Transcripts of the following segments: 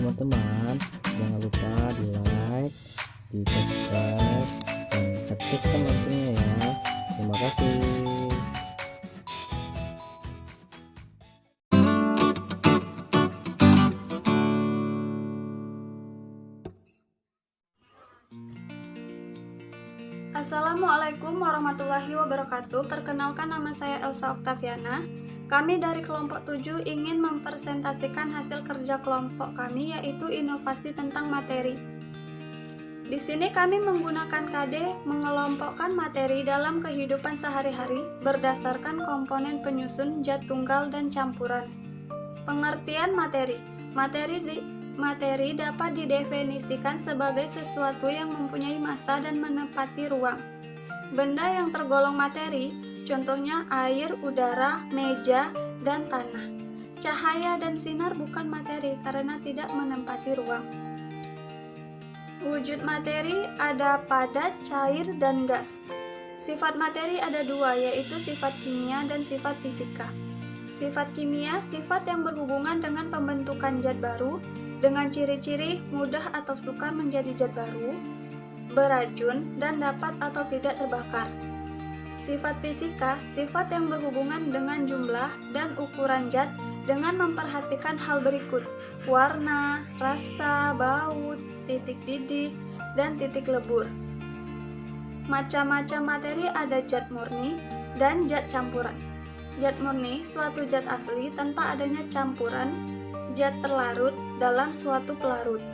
teman-teman. Jangan lupa di like, di subscribe, dan ketikkan loncengnya ya. Terima kasih. Assalamualaikum warahmatullahi wabarakatuh. Perkenalkan, nama saya Elsa Oktaviana. Kami dari kelompok 7 ingin mempresentasikan hasil kerja kelompok kami, yaitu inovasi tentang materi. Di sini kami menggunakan KD mengelompokkan materi dalam kehidupan sehari-hari berdasarkan komponen penyusun, zat tunggal, dan campuran. Pengertian materi. Materi dapat didefinisikan sebagai sesuatu yang mempunyai massa dan menempati ruang. Benda yang tergolong materi, contohnya air, udara, meja, dan tanah. Cahaya dan sinar bukan materi karena tidak menempati ruang. Wujud materi ada padat, cair, dan gas. Sifat materi ada dua, yaitu sifat kimia dan sifat fisika. Sifat kimia, sifat yang berhubungan dengan pembentukan zat baru, dengan ciri-ciri mudah atau sukar menjadi zat baru, beracun, dan dapat atau tidak terbakar. Sifat fisika, sifat yang berhubungan dengan jumlah dan ukuran zat dengan memperhatikan hal berikut: warna, rasa, bau, titik didih, dan titik lebur. Macam-macam materi ada zat murni dan zat campuran. Zat murni, suatu zat asli tanpa adanya campuran, zat terlarut dalam suatu pelarut.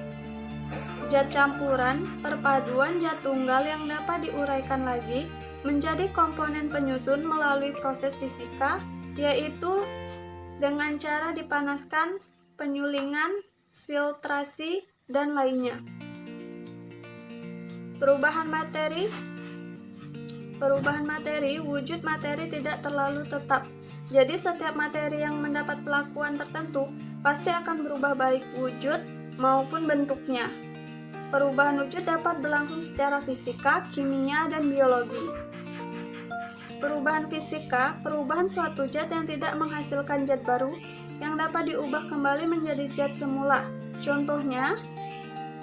Zat campuran, perpaduan zat tunggal yang dapat diuraikan lagi menjadi komponen penyusun melalui proses fisika, yaitu dengan cara dipanaskan, penyulingan, filtrasi, dan lainnya. Perubahan materi, wujud materi tidak terlalu tetap. Jadi setiap materi yang mendapat perlakuan tertentu pasti akan berubah baik wujud maupun bentuknya. Perubahan wujud dapat berlangsung secara fisika, kimia, dan biologi. Perubahan fisika, perubahan suatu zat yang tidak menghasilkan zat baru yang dapat diubah kembali menjadi zat semula. Contohnya,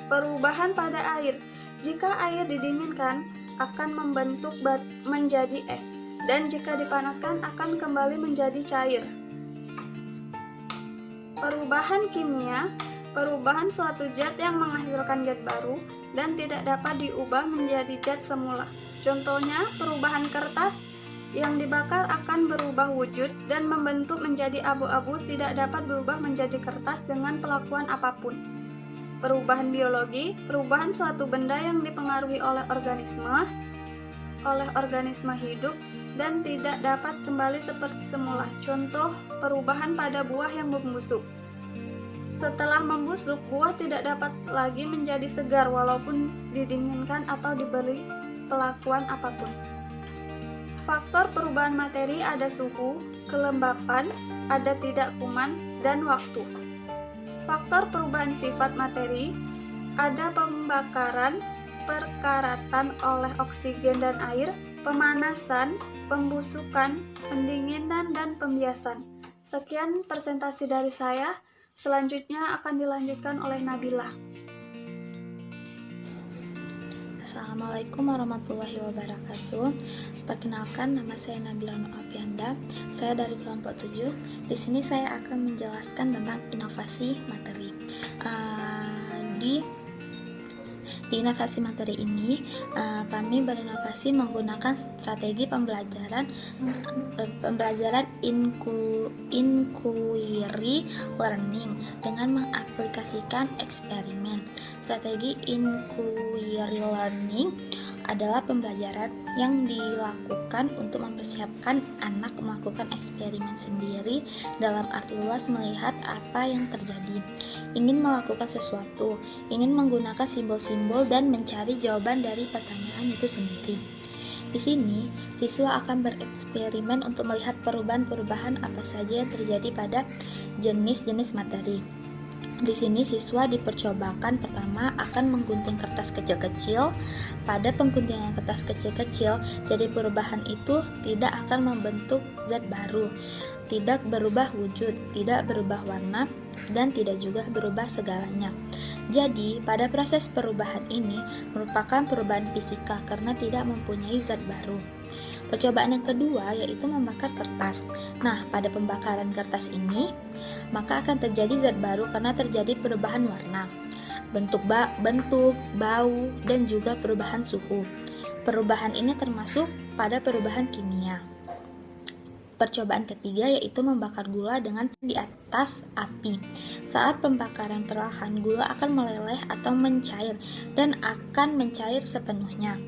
perubahan pada air. Jika air didinginkan, akan membentuk menjadi es, dan jika dipanaskan akan kembali menjadi cair. Perubahan kimia, perubahan suatu zat yang menghasilkan zat baru dan tidak dapat diubah menjadi zat semula. Contohnya, perubahan kertas yang dibakar akan berubah wujud dan membentuk menjadi abu-abu, tidak dapat berubah menjadi kertas dengan perlakuan apapun. Perubahan biologi, perubahan suatu benda yang dipengaruhi oleh organisme hidup dan tidak dapat kembali seperti semula. Contoh, perubahan pada buah yang membusuk. Setelah membusuk, buah tidak dapat lagi menjadi segar walaupun didinginkan atau diberi perlakuan apapun. Faktor perubahan materi ada suhu, kelembapan, ada tidak kuman, dan waktu. Faktor perubahan sifat materi ada pembakaran, perkaratan oleh oksigen dan air, pemanasan, pembusukan, pendinginan, dan pembiasan. Sekian presentasi dari saya. Selanjutnya akan dilanjutkan oleh Nabila. Assalamualaikum warahmatullahi wabarakatuh. Perkenalkan, nama saya Nabila Noafianda. Saya dari kelompok 7. Di sini saya akan menjelaskan tentang inovasi materi. Di inovasi materi ini, kami berinovasi menggunakan strategi pembelajaran inquiry learning dengan mengaplikasikan eksperimen. Strategi inquiry learning adalah pembelajaran yang dilakukan untuk mempersiapkan anak melakukan eksperimen sendiri, dalam arti luas melihat apa yang terjadi, ingin melakukan sesuatu, ingin menggunakan simbol-simbol dan mencari jawaban dari pertanyaan itu sendiri. Di sini, siswa akan bereksperimen untuk melihat perubahan-perubahan apa saja yang terjadi pada jenis-jenis materi. Di sini siswa dipercobakan pertama akan menggunting kertas kecil-kecil. Pada pengguntingan kertas kecil-kecil, jadi perubahan itu tidak akan membentuk zat baru, tidak berubah wujud, tidak berubah warna, dan tidak juga berubah segalanya. Jadi, pada proses perubahan ini merupakan perubahan fisika karena tidak mempunyai zat baru. Percobaan yang kedua yaitu membakar kertas. Nah, pada pembakaran kertas ini, maka akan terjadi zat baru karena terjadi perubahan warna, bentuk, bau, dan juga perubahan suhu. Perubahan ini termasuk pada perubahan kimia. Percobaan ketiga yaitu membakar gula dengan di atas api. Saat pembakaran perlahan, gula akan meleleh atau mencair dan akan mencair sepenuhnya.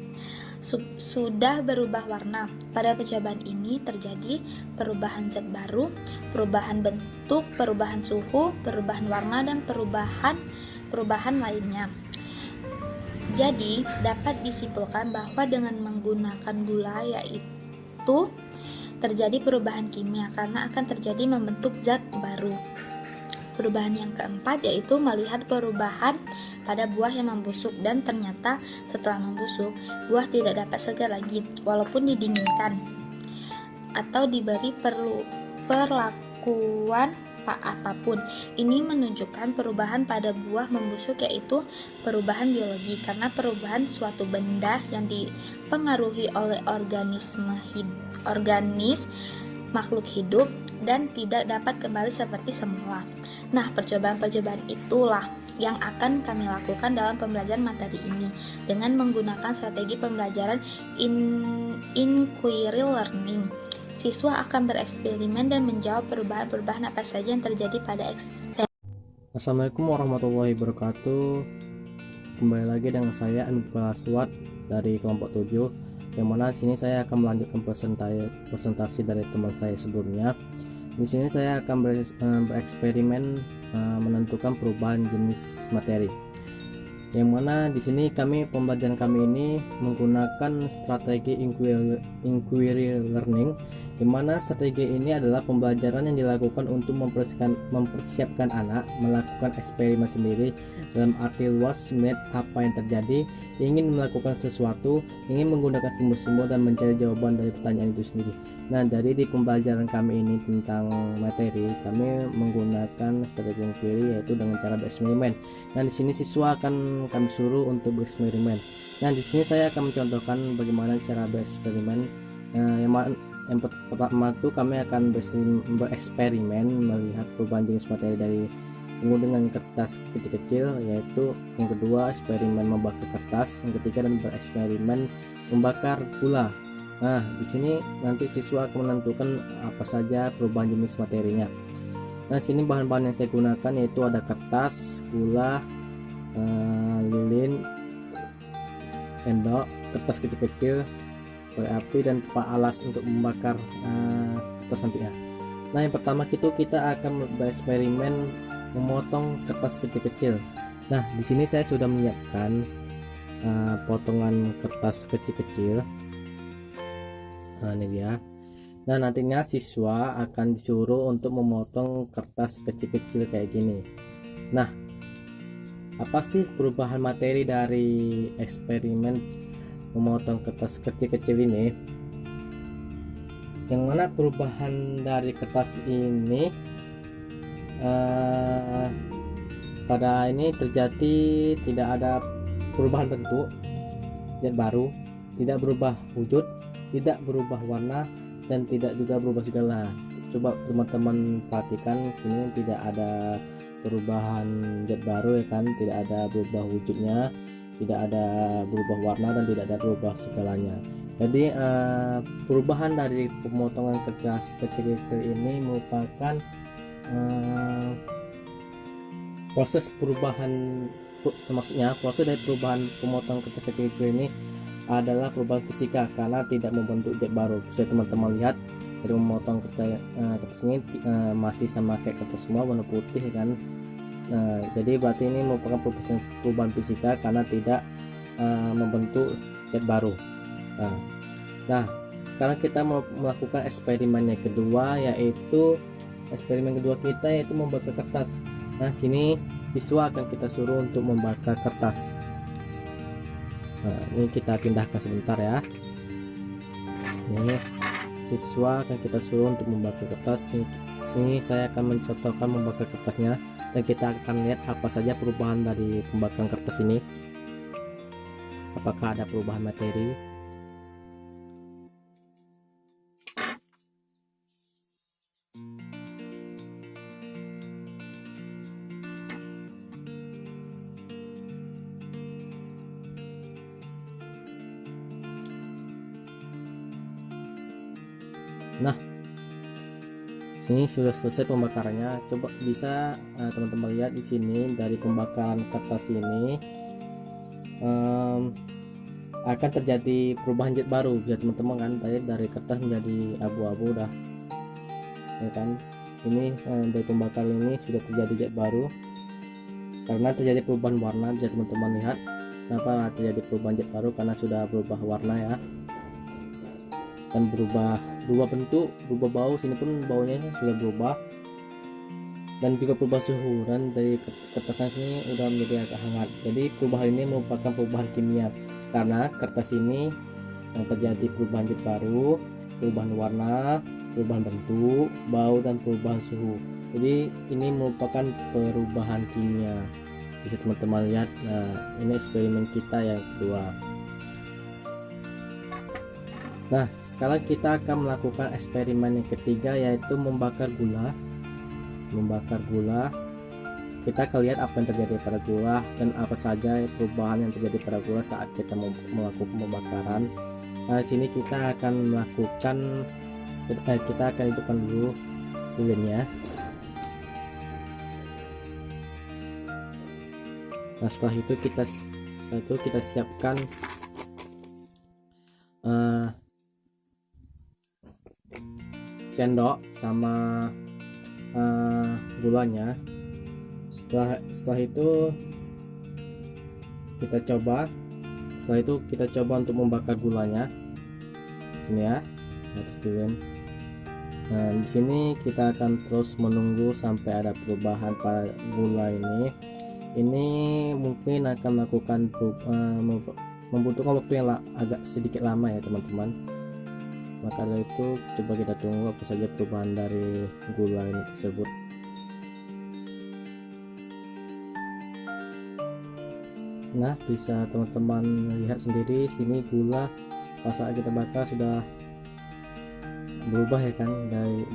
Sudah berubah warna. Pada percobaan ini terjadi perubahan zat baru, perubahan bentuk, perubahan suhu, perubahan warna, dan perubahan lainnya. Jadi, dapat disimpulkan bahwa dengan menggunakan gula yaitu terjadi perubahan kimia karena akan terjadi membentuk zat baru. Perubahan yang keempat yaitu melihat perubahan pada buah yang membusuk dan ternyata setelah membusuk, buah tidak dapat segar lagi walaupun didinginkan atau diberi perlakuan apapun. Ini menunjukkan perubahan pada buah membusuk yaitu perubahan biologi karena perubahan suatu benda yang dipengaruhi oleh organisis makhluk hidup dan tidak dapat kembali seperti semula. Nah, percobaan-percobaan itulah yang akan kami lakukan dalam pembelajaran materi ini dengan menggunakan strategi pembelajaran inquiry learning. Siswa akan bereksperimen dan menjawab perubahan-perubahan apa saja yang terjadi pada eksperimen. Assalamualaikum warahmatullahi wabarakatuh. Kembali lagi dengan saya Anwar Aswad dari kelompok 7, yang mana di sini saya akan melanjutkan presentasi dari teman saya sebelumnya. Di sini saya akan bereksperimen menentukan perubahan jenis materi. Yang mana di sini pembelajaran kami ini menggunakan strategi inquiry learning, di mana strategi ini adalah pembelajaran yang dilakukan untuk mempersiapkan anak melakukan eksperimen sendiri, dalam arti luas melihat apa yang terjadi, ingin melakukan sesuatu, ingin menggunakan simbol-simbol dan mencari jawaban dari pertanyaan itu sendiri. Nah, dari di pembelajaran kami ini tentang materi, kami menggunakan strategi inquiry yaitu dengan cara bereksperimen. Nah, di sini siswa akan kami suruh untuk bereksperimen. Nah, di sini saya akan mencontohkan bagaimana cara bereksperimen. Yang pertama itu kami akan bereksperimen melihat perubahan jenis materi dari menggunakan kertas kecil-kecil, yaitu yang kedua eksperimen membakar kertas, yang ketiga dan bereksperimen membakar gula. Nah, di sini nanti siswa akan menentukan apa saja perubahan jenis materinya. Nah, sini bahan-bahan yang saya gunakan yaitu ada kertas, gula, lilin, sendok, kertas kecil-kecil, korek api, dan pipa alas untuk membakar kertas nanti ya. Nah, yang pertama kita akan bereksperimen memotong kertas kecil-kecil. Nah, di sini saya sudah menyiapkan potongan kertas kecil-kecil. Nah, ini dia. Nah, nantinya siswa akan disuruh untuk memotong kertas kecil-kecil kayak gini. Nah, apa sih perubahan materi dari eksperimen memotong kertas kecil-kecil ini? Yang mana perubahan dari kertas ini pada ini terjadi tidak ada perubahan bentuk zat baru, tidak berubah wujud, tidak berubah warna, dan tidak juga berubah segala. Coba teman-teman perhatikan, sini tidak ada perubahan zat baru ya kan, tidak ada berubah wujudnya, tidak ada berubah warna, dan tidak ada berubah segalanya. Jadi perubahan dari pemotongan kertas kecil-kecil ini merupakan proses perubahan, maksudnya proses dari perubahan pemotongan kertas kecil-kecil ini adalah perubahan fisika karena tidak membentuk zat baru. Bisa teman-teman lihat dari memotong kertas ini masih sama kayak kertas semua warna putih kan. Jadi berarti ini merupakan perubahan fisika karena tidak membentuk zat baru. Nah, sekarang kita mau melakukan eksperimen yang kedua, yaitu eksperimen kedua kita yaitu membakar kertas. Nah, sini siswa akan kita suruh untuk membakar kertas. Nah, ini kita pindahkan sebentar ya. Ini siswa akan kita suruh untuk membakar kertas. Sini saya akan mencontohkan membakar kertasnya, dan kita akan lihat apa saja perubahan dari pembakaran kertas ini. Apakah ada perubahan materi? Nah, sini sudah selesai pembakarannya. Coba bisa teman-teman lihat di sini dari pembakaran kertas ini akan terjadi perubahan zat baru, bisa teman-teman kan, dari kertas menjadi abu-abu udah, ya kan. Ini dari pembakaran ini sudah terjadi zat baru karena terjadi perubahan warna. Bisa teman-teman lihat kenapa terjadi perubahan zat baru, karena sudah berubah warna ya, dan berubah bentuk, berubah bau. Sini pun baunya sudah berubah, dan juga berubah suhu, dan dari kertas ini udah menjadi agak hangat. Jadi perubahan ini merupakan perubahan kimia, karena kertas ini yang terjadi perubahan zat baru, perubahan warna, perubahan bentuk, bau, dan perubahan suhu. Jadi ini merupakan perubahan kimia, bisa teman-teman lihat. Nah, ini eksperimen kita yang kedua. Nah, sekarang kita akan melakukan eksperimen yang ketiga, yaitu membakar gula. Kita akan lihat apa yang terjadi pada gula dan apa saja perubahan yang terjadi pada gula saat kita melakukan pembakaran. Nah, di sini kita akan hidupkan dulu lilinnya. Nah, setelah itu kita siapkan sendok sama gulanya. Setelah itu kita coba untuk membakar gulanya. Sini ya, atas lilin. Nah, di sini kita akan terus menunggu sampai ada perubahan pada gula ini. Ini mungkin akan melakukan membutuhkan waktu yang agak sedikit lama ya teman-teman. Maka dari itu coba kita tunggu apa saja perubahan dari gula ini tersebut. Nah, bisa teman-teman lihat sendiri sini gula pas saat kita bakar sudah berubah ya kan,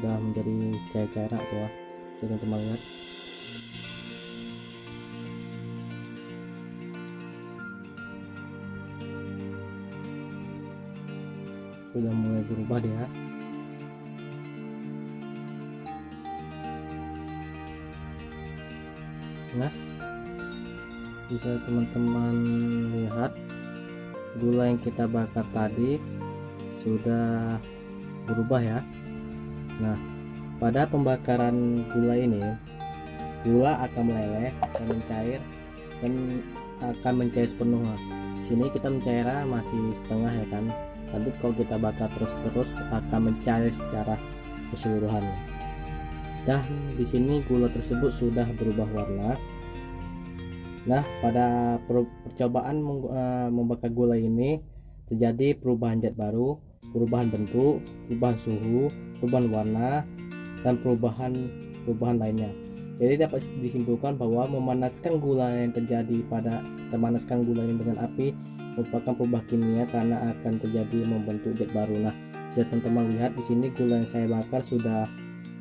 udah menjadi cair-cair tuh ya. Teman-teman lihat. Sudah mulai berubah dia. Nah, bisa teman-teman lihat gula yang kita bakar tadi sudah berubah ya. Nah, pada pembakaran gula ini, gula akan meleleh dan mencair dan akan mencair sepenuhnya. Di sini kita mencairnya masih setengah ya kan. Tapi kalau kita bakar terus akan mencair secara keseluruhan. Dan di sini gula tersebut sudah berubah warna. Nah, pada percobaan membakar gula ini terjadi perubahan zat baru, perubahan bentuk, perubahan suhu, perubahan warna, dan perubahan lainnya. Jadi dapat disimpulkan bahwa memanaskan gula yang terjadi pada memanaskan gula ini dengan api merupakan perubahan kimia karena akan terjadi membentuk zat baru. Nah, bisa teman-teman lihat di sini gula yang saya bakar sudah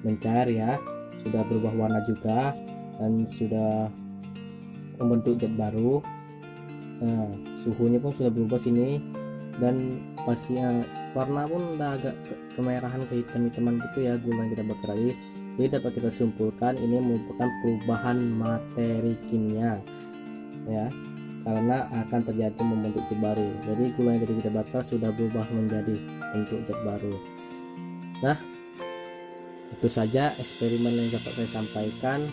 mencair ya, sudah berubah warna juga dan sudah membentuk zat baru. Nah, suhunya pun sudah berubah sini dan pastinya warna pun udah agak kemerahan ke hitam-hitaman gitu ya gula yang kita bakar tadi. Jadi dapat kita simpulkan ini merupakan perubahan materi kimia ya, karena akan terjadi membentuk zat baru. Jadi gula yang tadi kita bakar sudah berubah menjadi bentuk zat baru. Nah, itu saja eksperimen yang dapat saya sampaikan.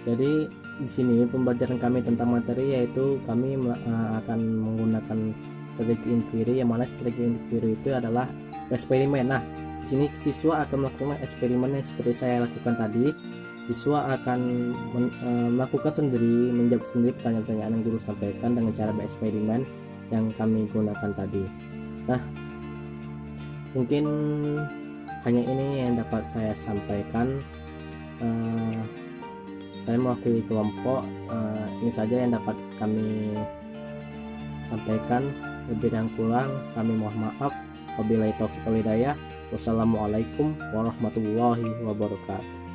Jadi di sini pembelajaran kami tentang materi, yaitu kami akan menggunakan strategi inquiry, yang mana strategi inquiry itu adalah eksperimen. Nah, di sini siswa akan melakukan eksperimen yang seperti saya lakukan tadi. siswa akan melakukan sendiri, menjawab sendiri pertanyaan-pertanyaan yang guru sampaikan dengan cara bereksperimen yang kami gunakan tadi. Nah, mungkin hanya ini yang dapat saya sampaikan. Saya mewakili kelompok, ini saja yang dapat kami sampaikan. Lebih dan kurang kami mohon maaf. Wabillahi taufiq wal hidayah. Wassalamualaikum warahmatullahi wabarakatuh.